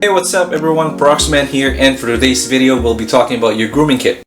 Hey, what's up everyone, Proxman here, and for today's video we'll be talking about your grooming kit.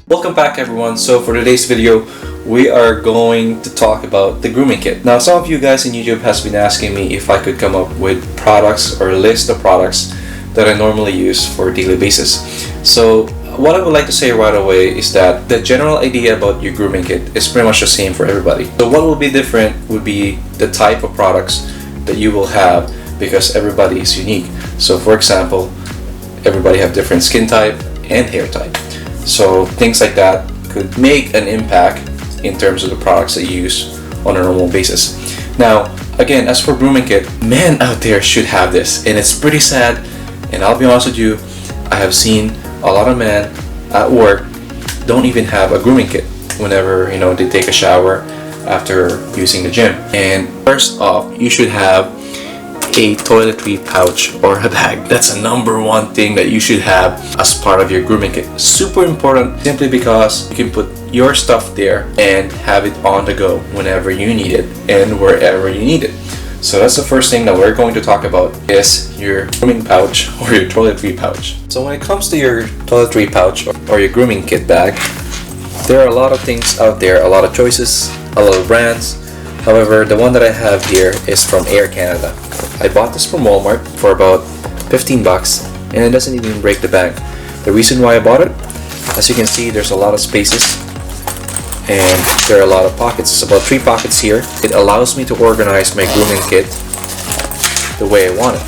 Welcome back everyone. So for today's video we are going to talk about the grooming kit. Now some of you guys in YouTube has been asking me if I could come up with products or a list of products that I normally use for a daily basis. So what I would like to say right away is that the general idea about your grooming kit is pretty much the same for everybody. So what will be different would be the type of products that you will have, because everybody is unique. So for example, everybody have different skin type and hair type. So things like that could make an impact in terms of the products that you use on a normal basis. Now again, as for grooming kit, men out there should have this, and it's pretty sad, and I'll be honest with you, I have seen a lot of men at work don't even have a grooming kit whenever they take a shower after using the gym. And first off, you should have a toiletry pouch or a bag. That's the number one thing that you should have as part of your grooming kit. Super important, simply because you can put your stuff there and have it on the go whenever you need it and wherever you need it. So that's the first thing that we're going to talk about, is your grooming pouch or your toiletry pouch. So when it comes to your toiletry pouch or your grooming kit bag, there are a lot of things out there, a lot of choices, a lot of brands. However, the one that I have here is from Air Canada. I bought this from Walmart for about 15 bucks, and it doesn't even break the bank. The reason why I bought it, as you can see, there's a lot of spaces and there are a lot of pockets. It's about 3 pockets here. It allows me to organize my grooming kit the way I want it.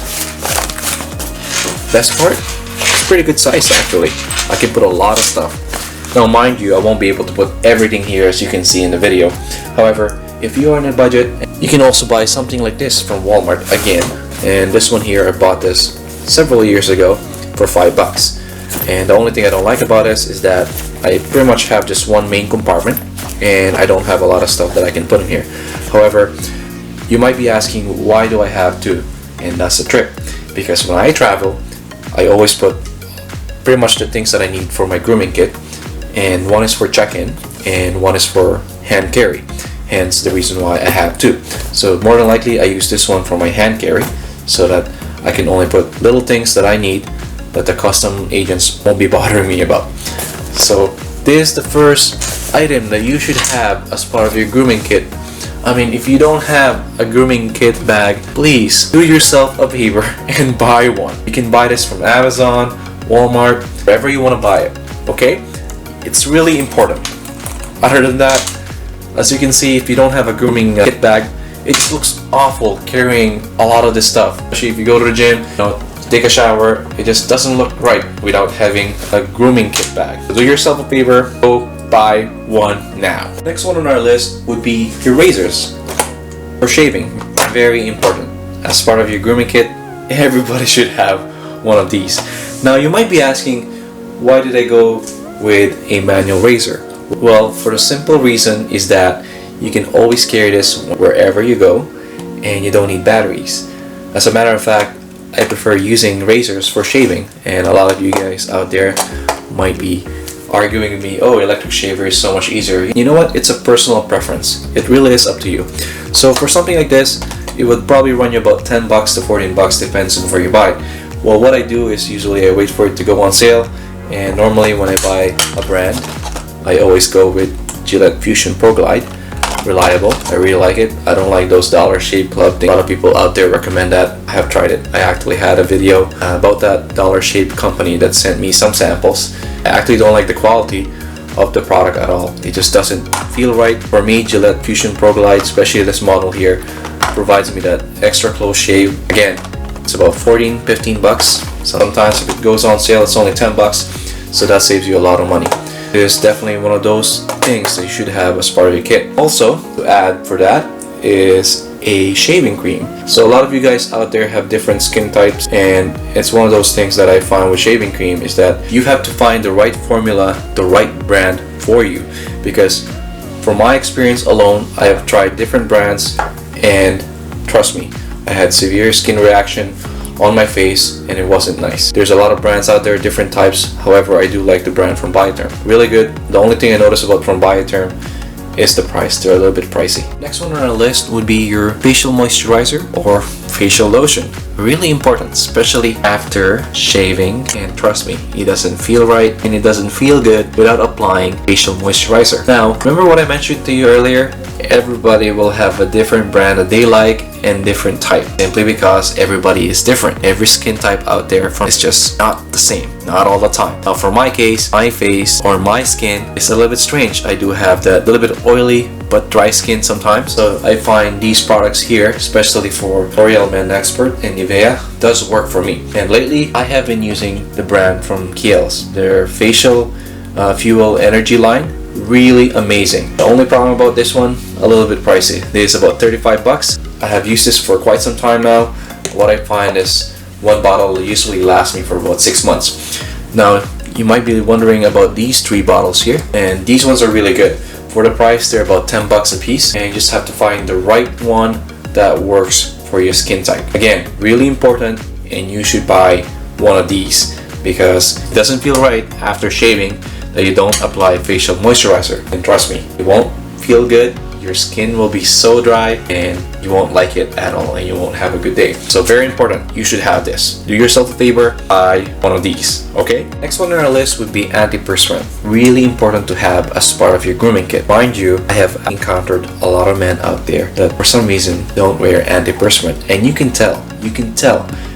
Best part, it's pretty good size actually. I can put a lot of stuff. Now mind you, I won't be able to put everything here as you can see in the video. However, if you are on a budget, you can also buy something like this from Walmart again. And this one here, I bought this several years ago for 5 bucks. And the only thing I don't like about this is that I pretty much have just one main compartment and I don't have a lot of stuff that I can put in here. However, you might be asking, why do I have two? And that's the trick, because when I travel, I always put pretty much the things that I need for my grooming kit, and one is for check-in and one is for hand carry. Hence the reason why I have two. So more than likely I use this one for my hand carry, so that I can only put little things that I need that the custom agents won't be bothering me about. So this is the first item that you should have as part of your grooming kit. I mean, if you don't have a grooming kit bag, please do yourself a favor and buy one. You can buy this from Amazon, Walmart, wherever you want to buy it, okay? It's really important. Other than that, as you can see, if you don't have a grooming kit bag, it just looks awful carrying a lot of this stuff. Especially if you go to the gym, take a shower, it just doesn't look right without having a grooming kit bag. So do yourself a favor, go buy one now. Next one on our list would be your razors for shaving. Very important. As part of your grooming kit, everybody should have one of these. Now you might be asking, why did I go with a manual razor? Well, for the simple reason is that you can always carry this wherever you go and you don't need batteries. As a matter of fact, I prefer using razors for shaving, and a lot of you guys out there might be arguing with me, oh, electric shaver is so much easier. You know what? It's a personal preference. It really is up to you. So for something like this, it would probably run you about 10 bucks to 14 bucks, depends on where you buy it. Well, what I do is usually I wait for it to go on sale, and normally when I buy a brand, I always go with Gillette Fusion ProGlide. Reliable. I really like it. I don't like those Dollar Shave Club things. A lot of people out there recommend that. I have tried it. I actually had a video about that Dollar Shave company that sent me some samples. I actually don't like the quality of the product at all. It just doesn't feel right. For me, Gillette Fusion ProGlide, especially this model here, provides me that extra close shave. Again, it's about 14-15 bucks. Sometimes if it goes on sale, it's only 10 bucks. So that saves you a lot of money. It is definitely one of those things that you should have as part of your kit. Also, to add for that is a shaving cream. So a lot of you guys out there have different skin types, and it's one of those things that I find with shaving cream is that you have to find the right formula, the right brand for you. Because from my experience alone, I have tried different brands, and trust me, I had severe skin reaction on my face and it wasn't nice. There's a lot of brands out there, different types. However, I do like the brand from Bioterm. Really good. The only thing I noticed about from Bioterm is the price. They're a little bit pricey. Next one on our list would be your facial moisturizer or facial lotion. Really important, especially after shaving, and trust me, it doesn't feel right and it doesn't feel good without applying facial moisturizer. Now, remember what I mentioned to you earlier? Everybody will have a different brand that they like and different type, simply because everybody is different. Every skin type out there is just not the same, not all the time. Now for my case, my face or my skin is a little bit strange. I do have that little bit oily but dry skin sometimes, so I find these products here, especially for L'Oreal Men Expert and Nivea, does work for me. And lately I have been using the brand from Kiehl's, their facial fuel energy line. Really amazing. The only problem about this one, a little bit pricey. This is about 35 bucks. I have used this for quite some time now. What I find is one bottle usually lasts me for about 6 months. Now you might be wondering about these 3 bottles here, and these ones are really good. For the price, they're about 10 bucks a piece, and you just have to find the right one that works for your skin type. Again, really important, and you should buy one of these because it doesn't feel right after shaving that you don't apply facial moisturizer. And trust me, it won't feel good. Your skin will be so dry and you won't like it at all and you won't have a good day. So very important, you should have this. Do yourself a favor, buy one of these, okay? Next one on our list would be Antiperspirant. Really important to have as part of your grooming kit. Mind you, I have encountered a lot of men out there that for some reason don't wear antiperspirant, and you can tell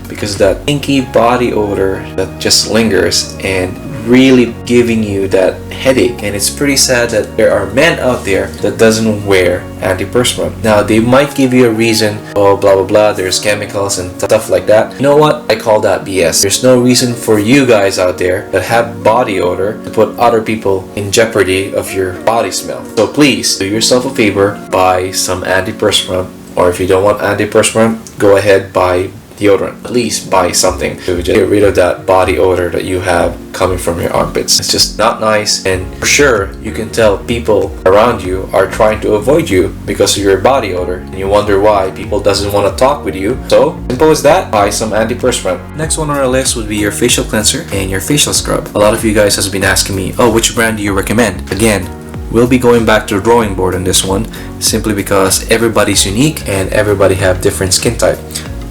because that inky body odor that just lingers and really giving you that headache. And it's pretty sad that there are men out there that doesn't wear antiperspirant. Now they might give you a reason, oh blah blah blah, there's chemicals and stuff like that. You know what? I call that BS. There's no reason for you guys out there that have body odor to put other people in jeopardy of your body smell. So please do yourself a favor, buy some antiperspirant, or if you don't want antiperspirant, go ahead, buy deodorant. At least buy something to just get rid of that body odor that you have coming from your armpits. It's just not nice, and for sure you can tell people around you are trying to avoid you because of your body odor, and you wonder why people doesn't want to talk with you. So simple as that, buy some antiperspirant. Next one on our list would be your facial cleanser and your facial scrub. A lot of you guys has been asking me, oh, which brand do you recommend? Again, we'll be going back to the drawing board on this one, simply because everybody's unique and everybody have different skin type.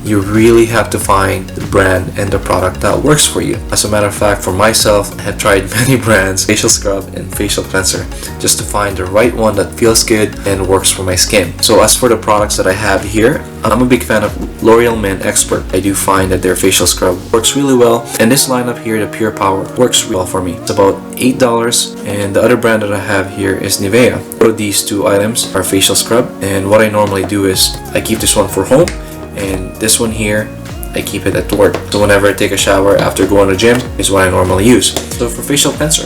You really have to find the brand and the product that works for you. As a matter of fact, for myself, I have tried many brands, facial scrub and facial cleanser, just to find the right one that feels good and works for my skin. So as for the products that I have here, I'm a big fan of L'Oreal Men Expert. I do find that their facial scrub works really well, and this lineup here, the Pure Power, works really well for me. It's about $8, and the other brand that I have here is Nivea. So these 2 items are facial scrub, and what I normally do is I keep this one for home, and this one here I keep it at work. So whenever I take a shower after going to the gym is what I normally use. So for facial cleanser,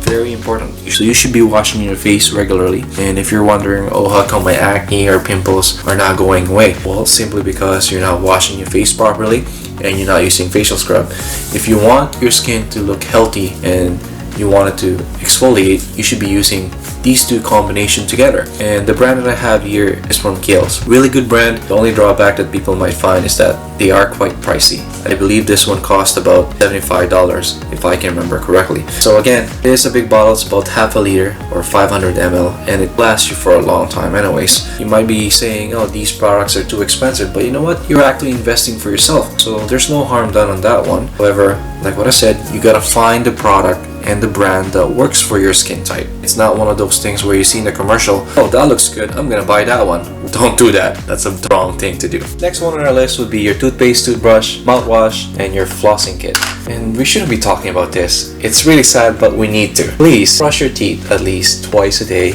very important. So you should be washing your face regularly. And if you're wondering, oh, how come my acne or pimples are not going away? Well, simply because you're not washing your face properly and you're not using facial scrub. If you want your skin to look healthy and you want it to exfoliate, you should be using these 2 combination together. And the brand that I have here is from Kiehl's. Really good brand. The only drawback that people might find is that they are quite pricey. I believe this one cost about $75 if I can remember correctly. So again, it is a big bottle. It's about half a liter or 500 ml, and it lasts you for a long time anyways. You might be saying, oh, these products are too expensive, but you know what? You're actually investing for yourself, so there's no harm done on that one. However, like what I said, you gotta find the product and the brand that works for your skin type. It's not one of those things where you see in the commercial, oh, that looks good, I'm gonna buy that one. Don't do that. That's a wrong thing to do. Next one on our list would be your toothpaste, toothbrush, mouthwash, and your flossing kit. And we shouldn't be talking about this. It's really sad, but we need to. Please brush your teeth at least twice a day,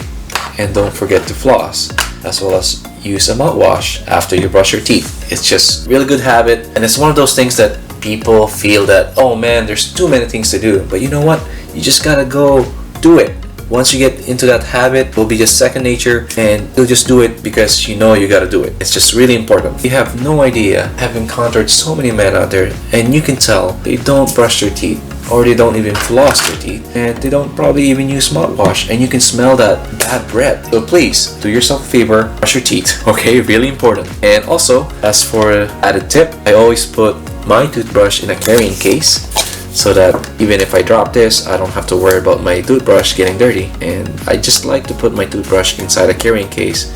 and don't forget to floss, as well as use a mouthwash after you brush your teeth. It's just a really good habit, and it's one of those things that people feel that, oh man, there's too many things to do. But you know what? You just gotta go do it. Once you get into that habit, it will be just second nature, and you'll just do it because you know you gotta do it. It's just really important. You have no idea. I've encountered so many men out there, and you can tell they don't brush their teeth, or they don't even floss their teeth, and they don't probably even use mouthwash, and you can smell that bad breath. So please do yourself a favor, brush your teeth, okay? Really important. And also, as for added tip, I always put my toothbrush in a carrying case, so that even if I drop this, I don't have to worry about my toothbrush getting dirty. And I just like to put my toothbrush inside a carrying case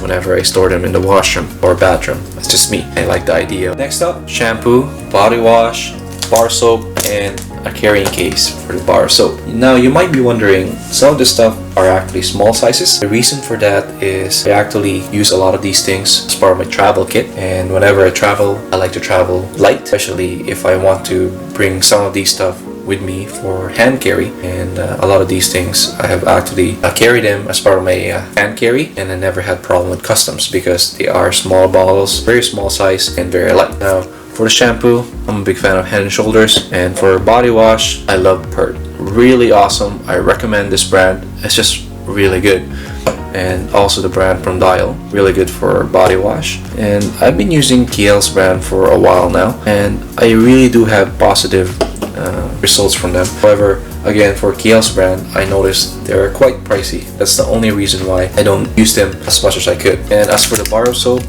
whenever I store them in the washroom or bathroom. That's just me. I like the idea. Next up, shampoo, body wash, bar soap, and a carrying case for the bar soap. Now you might be wondering, some of this stuff are actually small sizes. The reason for that is I actually use a lot of these things as part of my travel kit, and whenever I travel, I like to travel light, especially if I want to bring some of these stuff with me for hand carry. And a lot of these things I have actually carried them as part of my hand carry, and I never had problem with customs because they are small bottles, very small size, and very light. Now for the shampoo, I'm a big fan of Head and Shoulders, and for body wash, I love Pert. Really awesome. I recommend this brand. It's just really good. And also the brand Pert and Dial, really good for body wash. And I've been using Kiehl's brand for a while now, and I really do have positive results from them. However, again, for Kiehl's brand, I noticed they're quite pricey. That's the only reason why I don't use them as much as I could. And as for the bar of soap,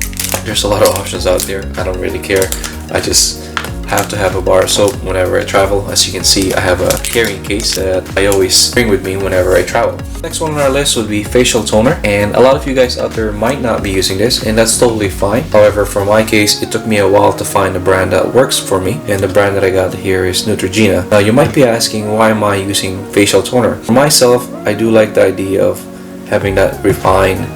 there's a lot of options out there. I don't really care. I just have to have a bar of soap whenever I travel. As you can see, I have a carrying case that I always bring with me whenever I travel. Next one on our list would be facial toner, and a lot of you guys out there might not be using this, and that's totally fine. However, for my case, it took me a while to find a brand that works for me, and the brand that I got here is Neutrogena. Now you might be asking, why am I using facial toner? For myself, I do like the idea of having that refined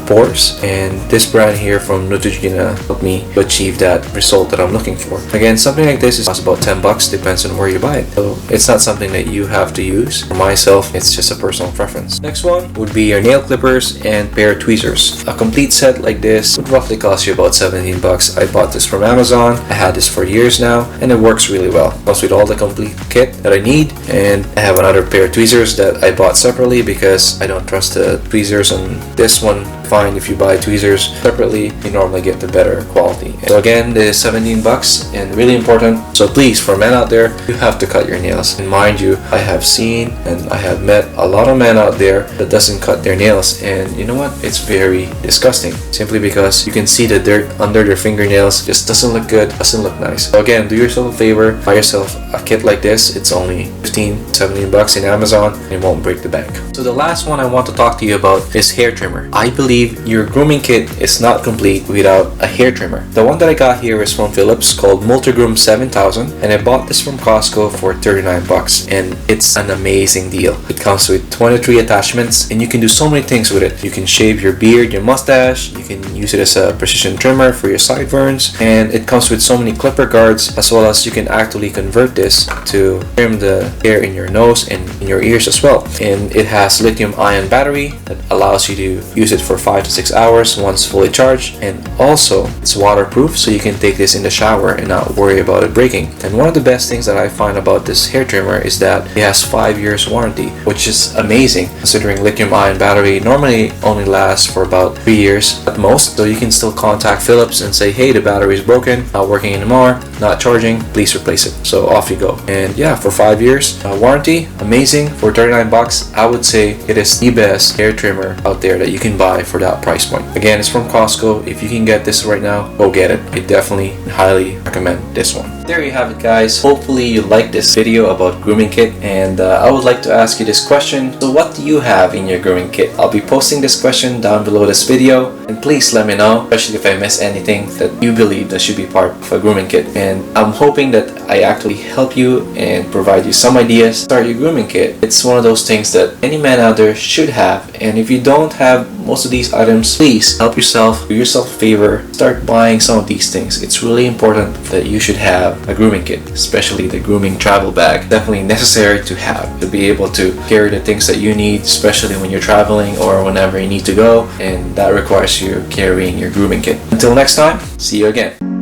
pores, and this brand here from Neutrogena helped me achieve that result that I'm looking for. Again, something like this costs about 10 bucks, depends on where you buy it, so it's not something that you have to use. For myself, it's just a personal preference. Next one would be your nail clippers and pair of tweezers. A complete set like this would roughly cost you about 17 bucks. I bought this from Amazon. I had this for years now, and it works really well. It comes with all the complete kit that I need, and I have another pair of tweezers that I bought separately because I don't trust the tweezers on this one. Fine, if you buy tweezers separately, you normally get the better quality. So again, this is 17 bucks, and really important. So please, for men out there, you have to cut your nails. And mind you, I have seen and I have met a lot of men out there that doesn't cut their nails, and you know what? It's very disgusting. Simply because you can see the dirt under their fingernails. Just doesn't look good, doesn't look nice. So again, do yourself a favor, buy yourself a kit like this. It's only 17 bucks in Amazon, and it won't break the bank. So the last one I want to talk to you about is hair trimmer. I believe your grooming kit is not complete without a hair trimmer. The one that I got here is from Philips, called Multigroom 7000, and I bought this from Costco for 39 bucks, and it's an amazing deal. It comes with 23 attachments, and you can do so many things with it. You can shave your beard, your mustache, you can use it as a precision trimmer for your sideburns, and it comes with so many clipper guards, as well as you can actually convert this to trim the hair in your nose and in your ears as well. And it has lithium-ion battery that allows you to use it for 5 to 6 hours once fully charged, and also it's waterproof, so you can take this in the shower and not worry about it breaking. And one of the best things that I find about this hair trimmer is that it has 5 years warranty, which is amazing considering lithium-ion battery normally only lasts for about 3 years at most. So you can still contact Philips and say, hey, the battery is broken, not working anymore, not charging, please replace it. So off you go. And yeah, for 5 years warranty, amazing. For 39 bucks, I would say it is the best hair trimmer out there that you can buy for that price point. Again, it's from Costco. If you can get this right now, go get it. I definitely highly recommend this one. There you have it, guys. Hopefully you liked this video about grooming kit, and I would like to ask you this question. So what do you have in your grooming kit? I'll be posting this question down below this video, and please let me know, especially if I miss anything that you believe that should be part of a grooming kit. And I'm hoping that I actually help you and provide you some ideas to start your grooming kit. It's one of those things that any man out there should have, and if you don't have most of these items, please help yourself, do yourself a favor, start buying some of these things. It's really important that you should have a grooming kit, especially the grooming travel bag. Definitely necessary to have to be able to carry the things that you need, especially when you're traveling or whenever you need to go, and that requires you carrying your grooming kit. Until next time, see you again.